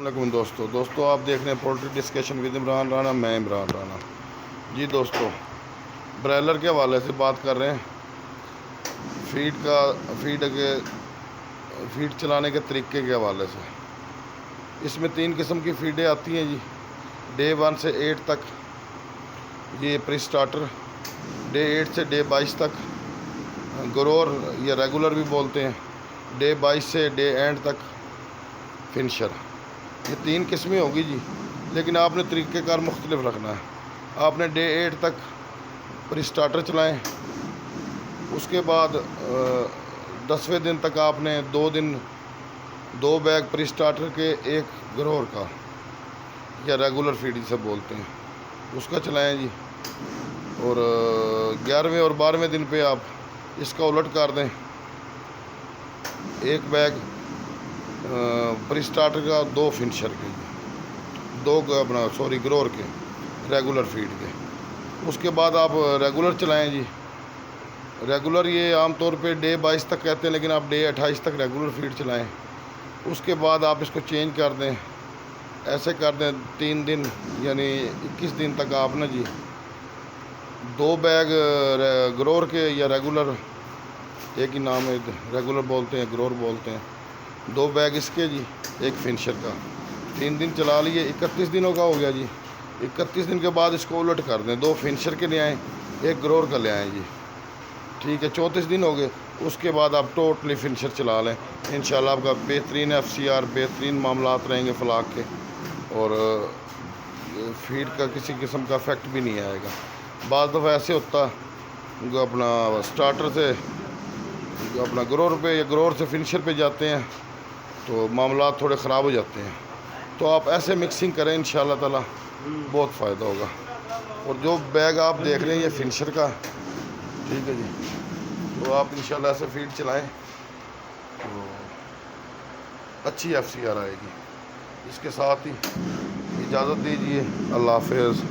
السلام علیکم دوستو آپ دیکھ رہے ہیں poultry discussion with Imran Rana. میں عمران رانا جی. دوستو برائلر کے حوالے سے بات کر رہے ہیں فیڈ چلانے کے طریقے کے حوالے سے. اس میں 3 قسم کی فیڈیں آتی ہیں جی. ڈے 1 سے 8 تک یہ پری سٹارٹر، ڈے 8 سے ڈے 22 تک گرور یا ریگولر بھی بولتے ہیں، ڈے 22 سے ڈے اینڈ تک فنشر. یہ 3 قسمیں ہوگی جی، لیکن آپ نے طریقہ کار مختلف رکھنا ہے. آپ نے ڈے 8 تک پری سٹارٹر چلائیں، اس کے بعد 10ویں دن تک آپ نے 2 بیگ پری سٹارٹر کے 1 گرور کا یا ریگولر فیڈ جسے بولتے ہیں اس کا چلائیں جی. اور 11ویں اور 12ویں دن پہ آپ اس کا الٹ کر دیں، 1 بیگ پری سٹارٹر کا، 2 فنشر کے، 2 گرور کے ریگولر فیڈ کے. اس کے بعد آپ ریگولر چلائیں جی. ریگولر یہ عام طور پہ ڈے 22 تک کہتے ہیں، لیکن آپ ڈے 28 تک ریگولر فیڈ چلائیں. اس کے بعد آپ اس کو چینج کر دیں، ایسے کر دیں 3 دن یعنی 21 دن تک آپ نا جی 2 بیگ گرور کے یا ریگولر، ایک ہی نام ہے، ریگولر بولتے ہیں گرور بولتے ہیں، 2 بیگ اس کے جی 1 فنشر کا. 3 دن چلا لیے، 31 دنوں کا ہو گیا جی. 31 دن کے بعد اس کو الٹ کر دیں، 2 فنشر کے لے آئیں، 1 گرور کا لے آئیں جی. ٹھیک ہے، 34 دن ہو گئے. اس کے بعد آپ ٹوٹلی فنشر چلا لیں. انشاءاللہ آپ کا بہترین FCR، بہترین معاملات رہیں گے فلاک کے، اور فیڈ کا کسی قسم کا افیکٹ بھی نہیں آئے گا. بعض دفعہ ایسے ہوتا اپنا سٹارٹر سے اپنا گرور پہ یا گرور سے فنشر پہ جاتے ہیں تو معاملات تھوڑے خراب ہو جاتے ہیں. تو آپ ایسے مکسنگ کریں، انشاءاللہ تعالیٰ بہت فائدہ ہوگا. اور جو بیگ آپ دیکھ رہے ہیں یہ فنشر کا، ٹھیک ہے جی، تو آپ انشاءاللہ ایسے فیڈ چلائیں تو اچھی FCR آئے گی. اس کے ساتھ ہی اجازت دیجیے، اللہ حافظ.